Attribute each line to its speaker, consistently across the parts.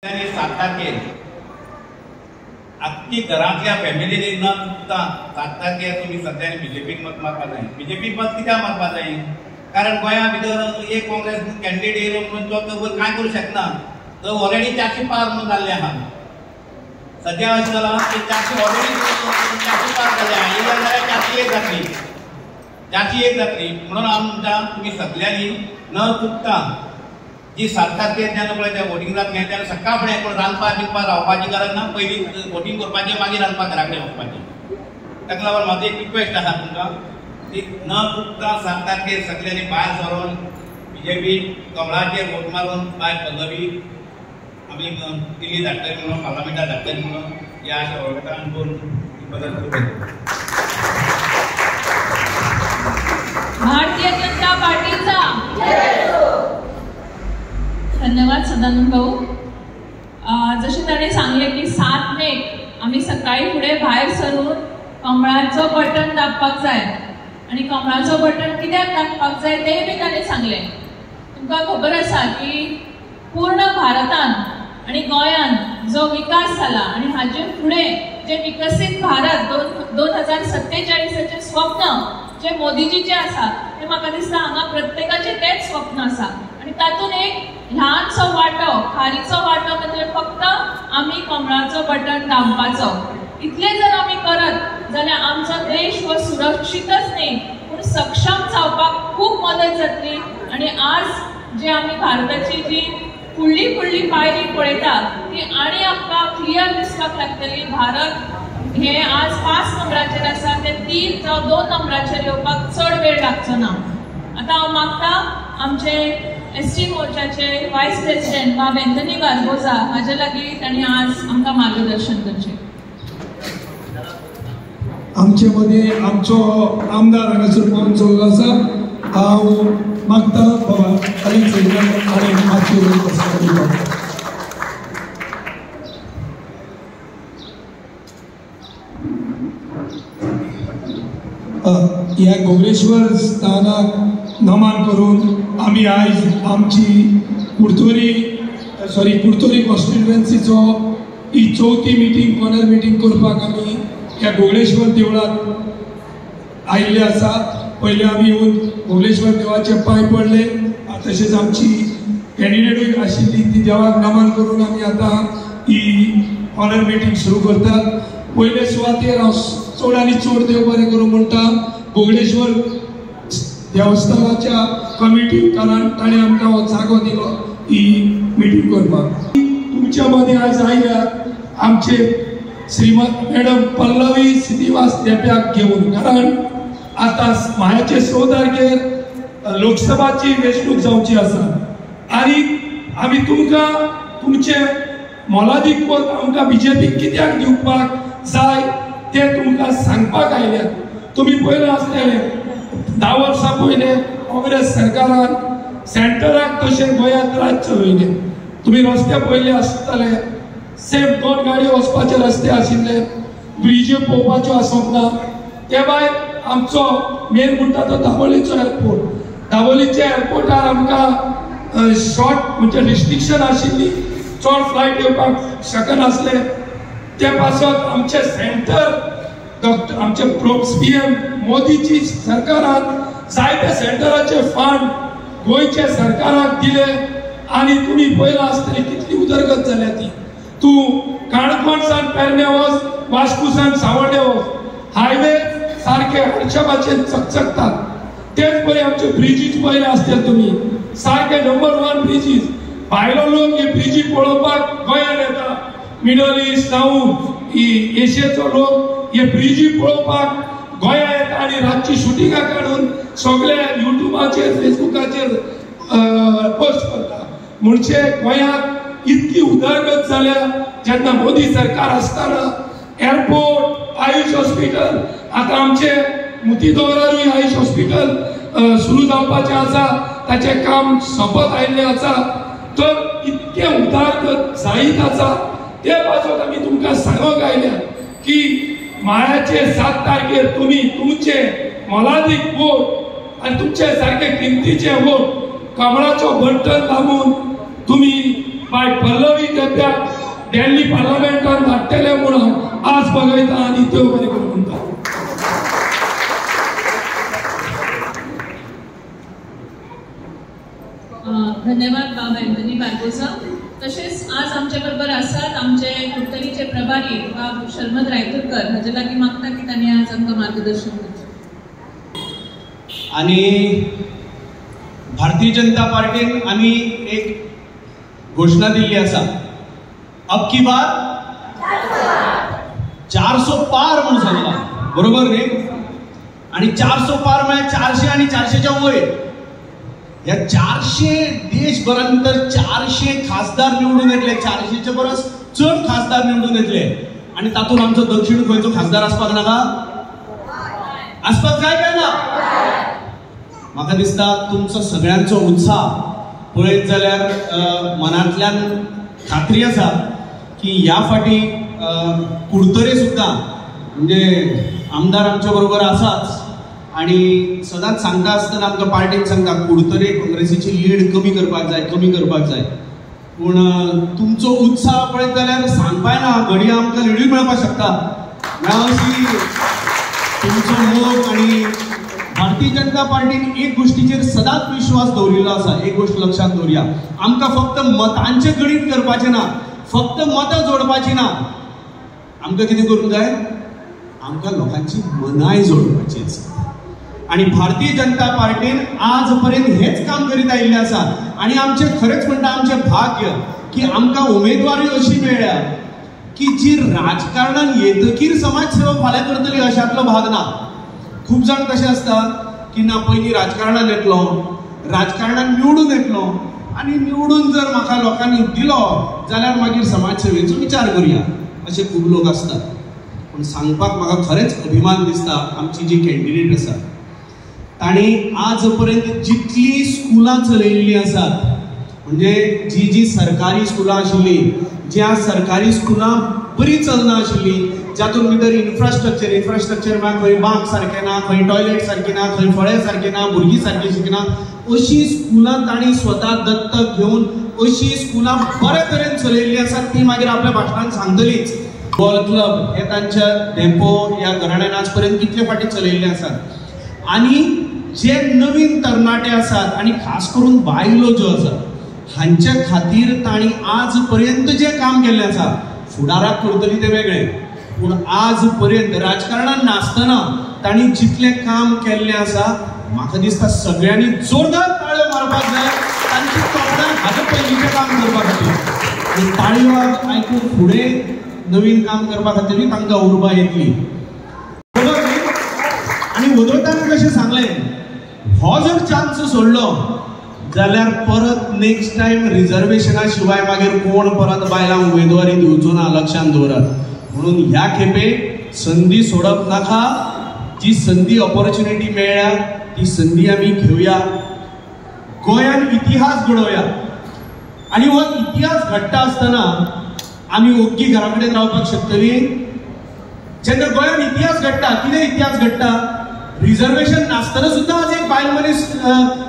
Speaker 1: 7 तारखेर आख्खी घरांतल्या फॅमिलीनी न चुकता 7 तारखेर तुम्ही सगळ्यांनी बीजेपीक मत मारपा जाय। बीजेपीक मत कित्याक मारपा जाय? कारण गोंया भितर एक काँग्रेस कॅन्डिडेट येयलो म्हणून तो कांय करूं शकना। तो ऑलरेडी 400 पार म्हणून जाल्ले आहा। सद्या अशें जालां की 400 ऑलरेडी 400 पार जाल्ले आहा। येयले जाल्यार 401 जातली, 401 जातली। म्हणून आमकां तुमी सगळ्यांनी न चुकता जी 7 तारखेर जेन्ना पळय त्या वोटिंग जाता तेन्ना सकाळ फुडें कोण रांदपाक बिनपाक रावपाची गरज ना। पयलीं वोटिंग करपाचें मागीर रांदपाक घरा कडेन वचपाचें। ताका लागून म्हाजो एक रिक्वेस्ट आसा तुमकां की न चुकता 7 तारखेर सगळ्यांनी भायर सरून बीजेपी कमळाचेर वोट मारून भायर पल्लवी आमी दिल्ली धाडटली म्हणून पार्लमेंटाक धाडटली म्हणून ह्या अशा वळखटान करून बदल करतले।
Speaker 2: भारतीय जनता पार्टीचा धन्यवाद सदानंद भाऊ। जसे ताणे सांगले की 7 मे आम्ही सकाळी पुढे भायर सरून कमळाचं बटन दाबपाक जाय आणि कमळाचं बटन कित्याक दाबपाक जाय ते बी ताणे सांगले। तुमकां खबर आसा की पूर्ण भारतान आणि गोंयान जो विकास जाला आणि हाचे फुडे जे विकसित भारत 2047चे स्वप्न जे मोदीजीचे आसा ते म्हाका दिसता हांगा प्रत्येकाचे तेच स्वप्न आसा आणि तातून एक ल्हानसो वाटो खारीचो वाटो म्हणजे फक्त आम्ही कमळाचं बटन दाबपाचो। इतले जर आम्ही करत जाल्यार आमचो देश हो सुरक्षितच न्ही पूण सक्षम जावपाक खूप मदत जातली। आणि आज जे आम्ही भारताची जी फुडली पायरी पळयता ती आनी आमकां क्लियर दिसपाक लागतली। भारत हे आज 5 नंबराचेर आसा ते 3 जावं 2 नंबराचेर येवपाक चड वेळ लागचो ना। आता हांव मागता आमचे एसटी मोर्चाचे वायस प्रेसिडेंट वा वेंदनी बारबोजा हाजे लागीं तांणी आज आमकां मार्गदर्शन करचें।
Speaker 3: आमचे मदीं आमचो आमदार हांगासर पावचो आसा। हांव मागता बाबा अलीक आणि मातशी ह्या गोगलेश्वर स्थानाक नमन करून आम्ही आज आमची कुडतोरी कॉन्स्टिट्युएन्सीचो ही 4थी मिटींग कॉर्नर मिटींग करपाक आमी ह्या गोगलेश्वर देवळात आयिल्ले आसा। पहिले आमी येवन गोगलेश्वर देवाचे पांय पडले, तशेंच आमची कॅन्डिडेटूय आशिल्ली ती देवाक नमन करून आमी आतां ही कॉर्नर मिटींग सुरू करतात। पयले सुवातेर हांव चड आनी चड देव बरें करूं म्हणटा गोगलेश्वर देवस्थानाच्या कमिटीक, कारण ताणें आमकां हो जागो दिलो ही मिटींग करपाक। तुमच्या मदीं आज आयल्यात आमचे श्रीमत मॅडम पल्लवी श्रीनिवास देप्याक घेवन, कारण आता मायाचे 6 तारखेर लोकसभाची वेंचणूक जावची आसा आणि आमी तुमकां तुमचे मोलादीक मत आमकां बीजेपीक कित्याक दिवपाक जाय ते तुमकां सांगपाक आयल्यात। तुमी पयलें आसलेले 10 वर्सां पयले काँग्रेस सरकारान सेंटराक तशें गोंयांत राज चलयलें। तुमी रस्ते पयले आसतले सेम 2 गाडयो वचपाचे रस्ते आशिल्ले, ब्रिज्यो पळोवपाच्यो आसोंक ना। ते भायर आमचो मेन म्हणटा तो दाबोलीचो एअरपोर्ट। दाबोलीच्या एअरपोर्टार आमकां शॉर्ट म्हणजे रिस्ट्रिक्शन आशिल्ली, चड फ्लायट येवपाक शकनासले। ते पासत आमचे सेंटर डॉक्टर आमचे पीएम मोदीची सरकारान जायत्या सेंटराचे फंड गोंयच्या सरकाराक दिले आणि तुमी पळयलां आसतली कितली उदरगत जाल्या ती। तूं काणकोणसान पेरण्या वच, वास्कोसान सावड्डे वच, हायवे सारखे हरशाबाचेर चकचकतात। तेच पळय आमचे ब्रिजीस पळयले आसतले तुमी, सारखे नंबर 1 ब्रिजीस। भायलो लोक हे ब्रिजी पळोवपाक गोंयांत येता, मिडल इस्ट जावं एशियाचो लोक हे ब्रिजी पळोवपाक गोंयांत येता आणि रातची शुटिंगां काडून सगळे युट्यूबाचेर फेसबुकाचेर पोस्ट करता। म्हणजे गोंयांत इतकी उदरगत जाल्या जेन्ना मोदी सरकार आसतना एअरपोर्ट, आयुष हॉस्पिटल, आता आमचे मुती दोंगरारूय आयुष हॉस्पिटल सुरू जावपाचें आसा, ताचें काम सोंपत आयिल्लें आसा। तर इतके उदरगत जायत आसा ते पासत आमी तुमकां सांगोंक आयल्या की मायाचे 7 तारखेर तुमी तुमचे मोलादीक वोट आणि तुमचे सारखे किमतीचे वोट कमळाचो बटन दाबून तुम्ही बाय पल्लवी देप्याक दिल्ली पार्लमेंटान धाडटले म्हणून आज बघयता आनी त्यो बरें करून म्हणटा.
Speaker 2: धन्यवाद बाब एंटनी बार्बोसा. तसेच आज आमच्या बरोबर आसात आमचे कुडतरीचे प्रभारी बाब शर्मद रायतुरकर. हाजे लागीं मागता की तांणी आज आमकां मार्गदर्शन करचें.
Speaker 4: आणि भारतीय जनता पार्टीन आम्ही एक घोषणा दिली असा, अब की बार 400 पार म्हणून सांगला, बरोबर न्ही? आणि 400 पार म्हणजे 400 आणि 400च्या वयर. या 400 देशभरात तर 400 खासदार निवडून येतले, 400च्या परस चड खासदार निवडून येतले. आणि तातूंत आमचो दक्षिण गोंयचो खासदार आसपाक नाका, आसपाक जाय काय ना? म्हाका दिसता तुमचो सगळ्यांचो उत्साह पळयत जाल्यार मनांतल्यान खात्री आसा की ह्या फाटी कुडतरे सुद्दां म्हणजे आमदार आमच्या बरोबर आसाच. आणि सदांच सांगता आसतना आमकां पार्टीन सांगता कुडतरे काँग्रेसीची लीड कमी करपाक जाय, कमी करपाक जाय. पूण तुमचो उत्साह पळयत जाल्यार सांगपाक ना, घडये आमकां लीडूय मेळपाक शकता. अशी तुमचो मोग. आणि भारतीय जनता पार्टीन एक गोष्टीचेर सदांच विश्वास दवरिल्लो आसा. एक गोष्ट लक्षात दवरया, आमकां फक्त मतांचें गणीत करपाचें ना, फक्त मतां जोडपाची ना. आमकां कितें करूंक जाय? आमकां लोकांची मनाय जोडपाची आसा. आणि भारतीय जनता पार्टीन आज पर्यंत हेच काम करीत आयिल्लें आसा. आणि आमचें खरेंच म्हणटा आमचें भाग्य की आमकां उमेदवारी अशी मेळ्ळ्या की जी राजकारणान येतकीर समाज सेवा फाल्यां करतली अशातलो भाग ना. खूप जाण कशें आसता की ना पयलीं राजकारणान येतलो, राजकारणान निवडून येतलो आणि निवडून जर म्हाका लोकांनी दिलो जाल्यार मागीर समाज सेवेचो विचार करुया, असे खूब लोक असतात. पण सांगपाक म्हाका खरेंच अभिमान दिसता आमची जी कॅन्डिडेट आसा ताणी आज पर्यंत जितली स्कुलां चलयल्लीं आसात, म्हणजे जी सरकारी स्कुलां आशिल्लीं, ज्या सरकारी स्कुलां बरी चलना आशिल्लीं, जातून भितर इन्फ्रास्ट्रक्चर खंय बांक सारकें ना, खंय टॉयलेट सारकें ना, खंय फळे सारकें ना, भुरगीं सारकीं शिकना, अशी स्कुलां ताणी स्वता दत्तक घेवन अशी स्कुलां बरे तरेन चलयल्लीं आसात. ती मागीर आपल्या भाशणांत सांगतलीच. बॉल क्लब हे तांच्या डेपो ह्या घराण्यान आज पर्यंत कितले फाटी चलयल्ले आसात. आणि जे नवीन तरणाटे आसात आणि खास करून बायलो ज्यो आसात हांच्या खातीर ताणी आज पर्यंत जे काम केल्लें आसा, फुडाराक करतली ते वेगळे, पूण आज पर्यंत राजकारणान नासतना ताणी जितलें काम केल्लें आसा म्हाका दिसता सगळ्यांनी जोरदार ताळयो मारपाक जाय तांची तोखणाय हाजे पयलींचें काम करपा खातीर. ताळयो आयकून फुडें नवीन काम करपा खातीर तांकां उर्बा येतली. आणि वदोतान कशें सांगलें, हो जर चान्स सोडलो जाल्यार परत नेक्स्ट टाइम रिजर्वेशना शिवाय मागीर कोण परत बायलांक उमेदवारी दिवचो ना, लक्षांत दवरात. म्हणून ह्या खेपे संधी सोडप नाका. जी संधी ऑपॉर्च्युनिटी मेळ्ळ्या ती संधी आमी घेवया. गोंयान इतिहास घडोवया. आणि हो इतिहास घडटा आसतना आमी ओग्गी घरा कडेन रावपाक शकतली? जेन्ना गोंयान इतिहास घडटा, कितें इतिहास घडटा? रिजर्वेशन नासतना सुद्दां आज एक बायल मनीस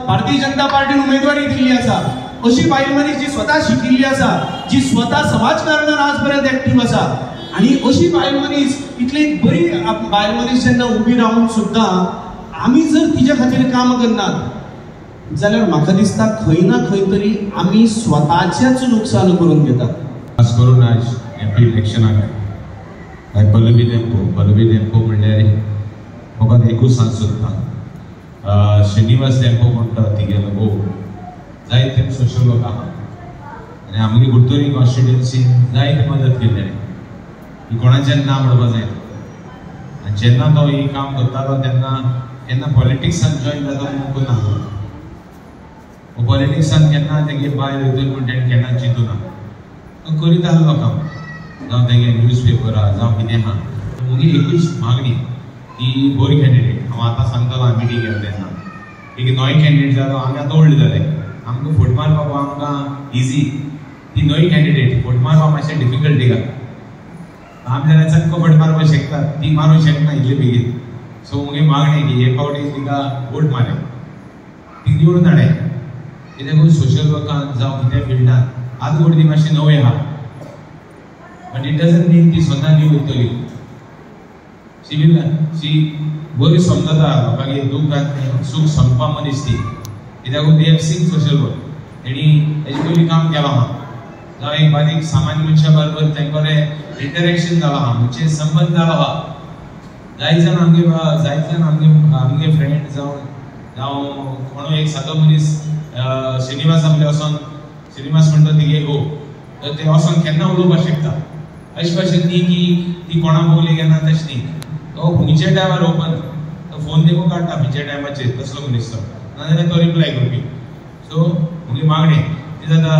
Speaker 4: भारतीय जनता पार्टीन उमेदवारी दिल्ली आसा. अशी बायल मनीस जी स्वता शिकिल्ली आसा, जी स्वता समाजकारणान आज पर्यंत एक्टिव्ह आसा. आणि अशी बायल मनीस, इतली बरी बायल मनीस जेन्ना उबी रावून सुद्दां आमी जर तिच्या खातीर काम करनात जाल्यार म्हाका दिसता खंय ना खंय तरी आमी स्वताचेच नुकसान करून घेतात.
Speaker 5: खास करून आज एमपी इलेक्शनाक पल्लवी देंपो म्हणल्यार फकत एकूच सांग सोदता. श्रीनिवास देंपो म्हणटा तिगेलो भोव जायते सोशल वर्क आहा आनी आमगे कुडतरी कॉन्स्टिट्युएन्सीन जायते मदत केली. ही कोणाचें ना म्हणपाक जाय. आनी जेन्ना तो ही काम करतालो तेन्ना पॉलिटिक्सान जॉइन जाता ना. पॉलिटिक्सान केन्ना तेगे बायल वयतली पूण तेणें केन्ना चिंतूना. तो करीत आसलो काम, जावं तेगे न्यूज पेपरां जावं कितें आहा. मुगे एकूच मागणी की बरी कॅन्डिडेट. हांव आतां सांगतालो हांव मिटींग घेता तेन्ना एक नवी कॅन्डिडेट जालो. आमी आतां ओल्ड जाले, आमकां फुट मारपाक आमकां इजी. ती नवी कॅन्डिडेट फुट मारपाक मातशें डिफिकल्टी घाल. आमी जाल्यार चक्क फुट मारपाक शकतात, ती मारूंक शकना इतले बेगीन. सो मुगे मागणी की हे फावटी तिका वोट मारे, ती निवडून हाडे. कित्याक सोशल वर्कान जावं कितें फिल्डान आज गोडी मातशी नवी आहा बट इट डजंट मीन ती सोना न्यू उरतली शी बरी समजता लोकांगे दुखांत सूख संपा मनीस ती कित्याक they have seen social work तेणी हेजे पयलीं काम केलां आहा जावं एक बारीक सामान्य मनशा बरोबर तेंकोरे इंटरेक्शन जालां आहा म्हणजे संबंध जालो आहा जायत जाण आमगे फ्रेंड जावं कोणू एक सादो मनीस श्रीनिवास आपले वचोन श्रीनिवास म्हणटा तिगे गो तर ते वचोन केन्ना उलोवपाक शकता अशे भाशेन न्ही की ती कोणा भोगली केन्ना तशें न्ही तो खंयच्या टायमार ओपन तो फोन देखून काडटा खंयच्या टायमाचेर तसलो मनीस तो नाजाल्यार तो रिप्लाय करपी सो म्हगे मागणें ती जाता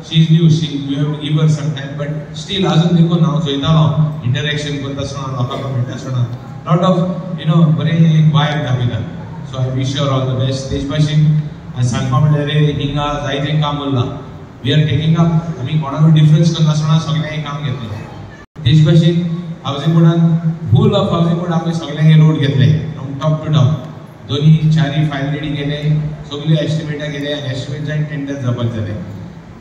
Speaker 5: she is new you have to give her some time but still आजून देखून हांव चोयतालो इंटरेक्शन करता आसतना लोकांक मेळटा आसतना लॉट ऑफ बरें एक वायब दाखयता so I wish you all the best तेच भाशेन हांवें सांगपा म्हणल्यार हिंगा जायतें काम उरलां वी आर टेकिंग अप आमी कोणाकूय डिफरन्स करना आसतना सगळ्यांक काम घेतलें तेच भाशेन हावजिंग बोर्डान फूल ऑफ हावजिंग बोर्ड आमी सगळ्यांक रोड घेतले फ्रॉम टॉप टू डावन दोन्ही चारी फायल रेडी केले सगळे एस्टिमेटा केले आनी एस्टिमेट जायन टेंडर जावपाक जाले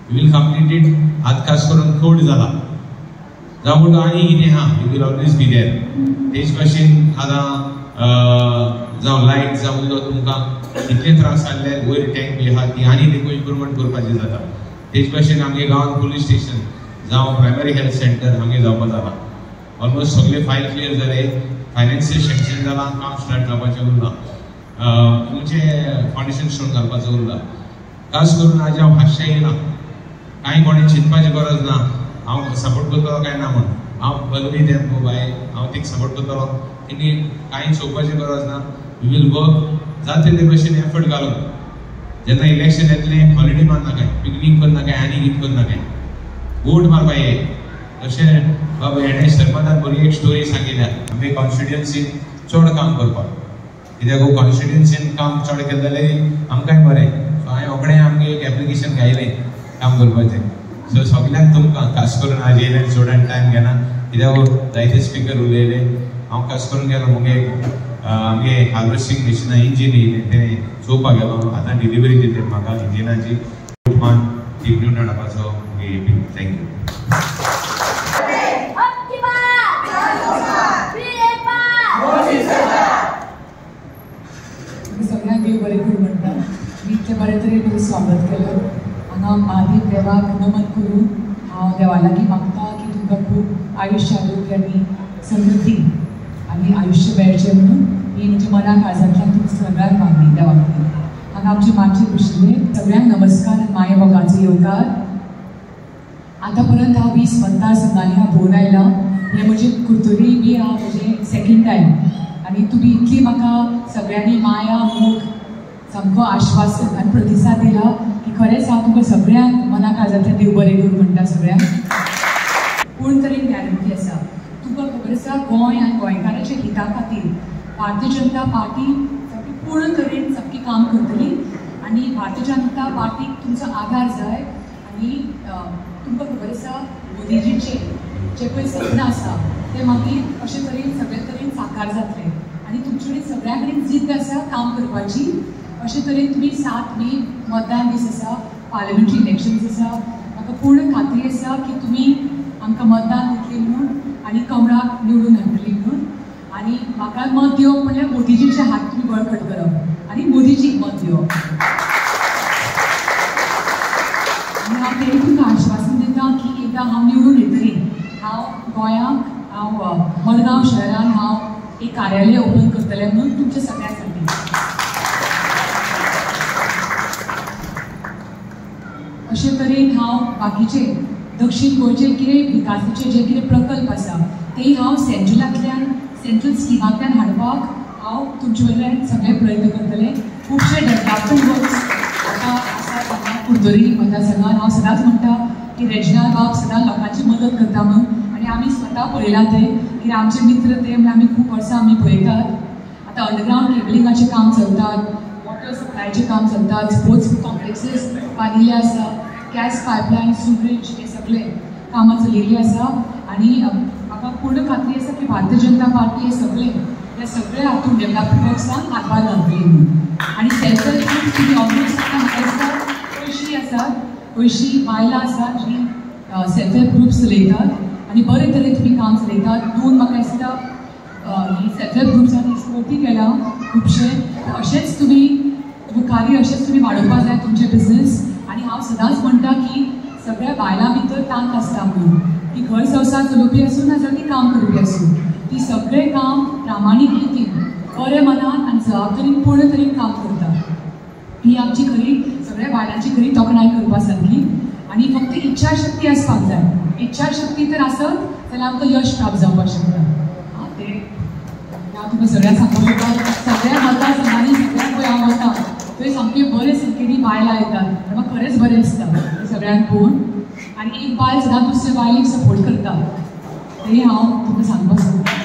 Speaker 5: वी विल कंप्लीट इट आज खास करून कोड जाला जावं म्हणटा आनी कितें आहा you will always be there तेच भाशेन आतां जावं लायट जावं उदक तुमकां इतले त्रास जाल्ले वयर टँक बी आहा ती आनी देखून इम्प्रुवमेंट करपाची जाता तेच भाशेन आमगे गांवांत पुलीस स्टेशन जावं प्रायमरी हेल्थ सेंटर आमगे जावपाक जाला ऑलमोस्ट सगळे फायल क्लियर जाले फायनान्शियल सँक्शन जालां काम स्टार्ट जावपाचें उरलां म्हणजे फाउंडेशन स्टोन घालपाचो उरला खास करून आज हांव हास्य येयला कांय कोणी चिंतपाची गरज ना हांव सपोर्ट करतलो काय ना म्हणून हांव पल्लवी तें बाय हांव तिका सपोर्ट करतलो तिणी कांय चोवपाची गरज ना वी वील वर्क जाता ते भशेन एफर्ट घालून जेन्ना इलेक्शन येतलें हॉलिडे मारना काय पिकनीक करना काय आनी कितें करना काय वोट मारपा ये तशें बाबा हेणें शर्मादान बरी एक स्टोरी सांगिल्ल्या आमी कॉन्स्टिट्युएन्सीन चड काम करपाक कित्याक कॉन्स्टिट्युएन्सीन काम चड केलें जाल्यार आमकांय बरें सो हांवें रोखडें आमगे एक एप्लिकेशन घायलें काम करपाचें सो सगळ्यांक तुमकां खास करून आज येयलें चडान टायम घेना कित्याक जायते स्पिकर उलयले हांव खास करून गेलो मुगे आमगे हार्वेस्टिंग मशिनां इंजीन येयलें तें चोवपाक गेलो आतां डिलिव्हरी दिली म्हाका इंजिनाची मान टीम न्यू हाडपाचो थँक्यू
Speaker 6: सगळ्यांक देव बरें करूं म्हणटा मी इतले बरे तरेन तुजें स्वागत केलें हांगा महादेव देवाक नमन करून हांव देवा लागीं मागता की तुमकां खूब आयुश्य आरोग्य आनी समृद्धी आनी आयुश्य मेळचें म्हणून ही म्हज्या मना काळजांतल्यान तुमकां सगळ्यांक मागणी देवा खातीर हांगा आमचे माचेर बशिल्ले सगळ्यांक नमस्कार माये मोगाचो येवकार आतां पर्यंत हांव 20 मतदारसंघांनी हांव भोंवून आयलां हें म्हजें कुर्तोरी बी हांव म्हजें सेकंड टायम आनी तुमी इतली म्हाका सगळ्यांनी माया मोग सामको आश्वासन आनी प्रतिसाद दिला की खरेंच हांव तुमकां सगळ्यांक मना काळजांतल्यान देव बरें करूं म्हणटा सगळ्यांक पूर्ण तरेन गॅरंटी आसा तुमकां खबर आसा गोंय आनी गोंयकारांच्या हिता खातीर भारतीय जनता पार्टी सामकी पूर्ण तरेन सामकी काम करतली आनी भारतीय जनता पार्टीक तुमचो आदार जाय आनी तुमकां खबर आसा मोदीजीचें जें पळय सपन आसा तें मागीर अशे तरेन सगळे तरेन साकार जातलें आनी तुमचे कडेन सगळ्या कडेन जिद्द आसा काम करपाची अशे तरेन तुमी 7 मे मतदान दीस आसा पार्लिमेंटरी इलेक्शन्स आसा म्हाका पूर्ण खात्री आसा की तुमी आमकां मतदान दितली म्हणून आनी कमळाक निवडून हाडटली म्हणून आनी म्हाका मत दिवप म्हणल्यार मोदीजीचे हात तुमी बळकट करप आनी मोदीजीक मत दिवप आनी हांव तें तुमकां आश्वासन दिता की एकदां हांव निवडून येतली हांव गोंयांक हांव मडगांव शहरान हांव एक कार्यालय ओपन करतलें म्हणून तुमच्या सगळ्यां साठी अशे तरेन हांव बाकीचे दक्षिण गोंयचे कितें विकासाचे जे कितें प्रकल्प आसा ते हांव सेंट्रल स्किमांतल्यान हाडपाक हांव तुमचे कडल्यान सगळे प्रयत्न करतलें खुबशे डेव्हलपमेंट वर्क्स आतां आसात हांगा कुर्तोरी मतदारसंघान हांव सदांच म्हणटा की रेजिनाल्ड बाब सदांच लोकांची मदत करता म्हणून आनी आमी स्वता पळयलां तें कित्याक आमचे मित्र ते म्हणल्यार आमी खूब वर्सां आमी पळयतात आतां अंडरग्रावंड केबलिंगाचें काम चलतात वॉटर सप्लायचें काम चलतात स्पोर्ट्स कॉम्प्लेक्सीस बांदिल्ले आसा गॅस पायपलायन सुब्रिज हे सगळे कामां चलिल्लीं आसा आनी म्हाका पूर्ण खात्री आसा की भारतीय जनता पार्टी हे सगळे हातूंत डेव्हलपमेंट वर्क्सांक हातभार घालतली म्हणून आनी सेंट्रल ऑलमोस्ट आतां म्हाका दिसता पयशी आसात अशीं बायलां आसात जीं सेल्फ हेल्प ग्रुप्स चलयतात आनी बरे तरेन तुमी काम चलयतात म्हणून म्हाका दिसता ही सेल्फ हेल्प ग्रुप्सांनी स्फूर्ती केला खुबशे अशेंच तुमी मुखारी अशेंच तुमी वाडोवपाक जाय तुमचे बिझनेस आनी हांव सदांच म्हणटा की सगळ्या बायलां भितर तांक आसता म्हणून ती घर संवसार चलोवपी आसूं नाजाल्यार ती काम करपी आसूं ती सगळें काम प्रामाणीक रितीन बरे मनान आनी जबाबदारीन पूर्ण तरेन काम करता ही आमची खरी सगळ्या बायलांची खरी तोखणाय करपा सारकी आनी फक्त इच्छा शक्ती आसपाक जाय इच्छा शक्ती तर आसत जाल्यार आमकां यश प्राप्त जावपाक शकता ते हांव तुमकां सगळ्यांक सांगपाक सोदता सगळ्या मतदारसंघांनी सगळ्यांक पळय हांव वता थंय सामके बरे संख्येनी बायलां येतात म्हाका खरेंच बरें दिसता सगळ्यांक पळोवन आनी एक बायल सदां दुसऱ्या बायलेक सपोर्ट करता तें हांव तुमकां सांगपाक सोदतां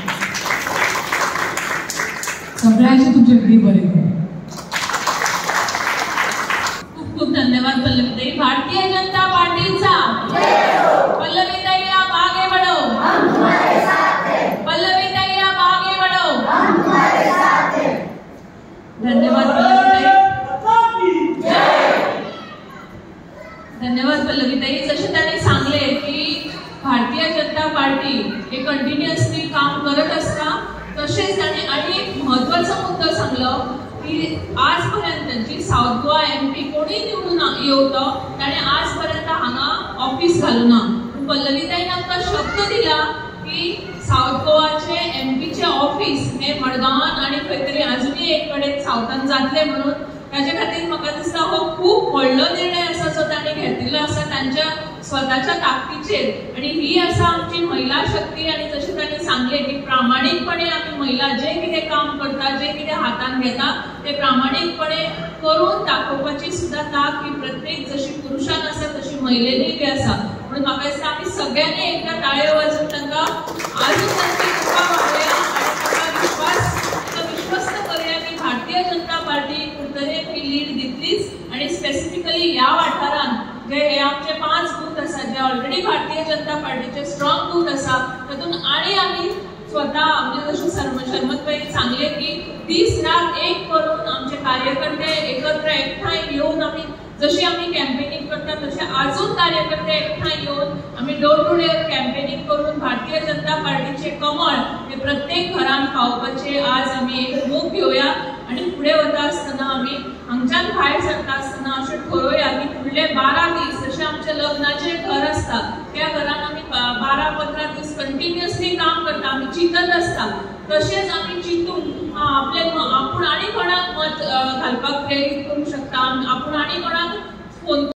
Speaker 6: सगळ्यांचें तुमचें घरी बरें कर
Speaker 2: खूप खूप धन्यवाद पल्लवीताई. भारतीय जनता पार्टीचा पल्लवीताई आप आगे बढ़ो, पल्लवीताई आप आगे बढ़ो. धन्यवाद पल्लवीताई. धन्यवाद पल्लवीताई. जसे त्यांनी सांगले की भारतीय जनता पार्टी हे कंटिन्युअसली काम करत असता तसेच त्यांनी आणि एक महत्त्वाचा मुद्दा सांगलं की आजपर्यंत जी साऊथ गोवा MP कोणी निवडून येवतो ताणे आजपर्यंत हांगा ऑफिस घालूना. पल्लवीताईन आमकां शब्द दिला की साऊथ गोवाचे MPचे ऑफिस हे मडगांवान आणि खंय तरी अजुनूय एक कडेन सावथान जातले म्हणून ताचे खातीर म्हाका दिसता हो खूप व्हडलो निर्णय आसा जो तांणी घेतिल्लो आसा तांच्या स्वताच्या ताकदीचेर आणि ही आसा आमची महिला शक्ती. आणि जशें तांणी सांगले की प्रामाणीकपणे आमी महिला जे कितें काम करता जे कितें हातान घेता ते प्रामाणीकपणे करून दाखोवपाची सुद्धा ताक ही प्रत्येक जशी पुरुषान आसा तशी महिलेनूय बी आसा. म्हणून म्हाका दिसता आमी सगळ्यांनी एकदा ताळयो वाजोवन तांकां आजून तांची कृपा वाडया आनी तांकां विश्वस्त करूया की भारतीय जनता पार्टी कुडतरेन ही लीड दितलीच. आणि स्पेसिफिकली ह्या वाठारांत जे हे आमचे 5 बूथ आसा जे ऑलरेडी भारतीय जनता पार्टीचे स्ट्रॉंग बूथ आसा तातूंत आनी आमी स्वता म्हणजे जशें शर्मतबाईन सांगले की 30 रात एक करून आमचे कार्यकर्ते एकत्र एकठांय येवन आमी जशी आमी कॅम्पेनिंग करता तसे अजून कार्यकर्ते एकठांय येवन आमी डोर टू डोर कॅम्पेनिंग करून भारतीय जनता पार्टीचे कमळ हे प्रत्येक घरांत पावपाचे आज आमी एक मोख घेवया. आणि पुढे वता आसतना आमी हांगच्यान भायर सरता आसतना अशें ठरवया की फुडले 12 दीस जशें आमचे लग्नाचे घर आसता त्या घरान आमी 12-15 दीस कंटिन्युअसली काम करता आमी चिंतत आसता तशेंच आमी चिंतून आपले आपूण आनी कोणाक मत घालपाक प्रेरीत करूंक शकता आपूण आनी कोणाक फोन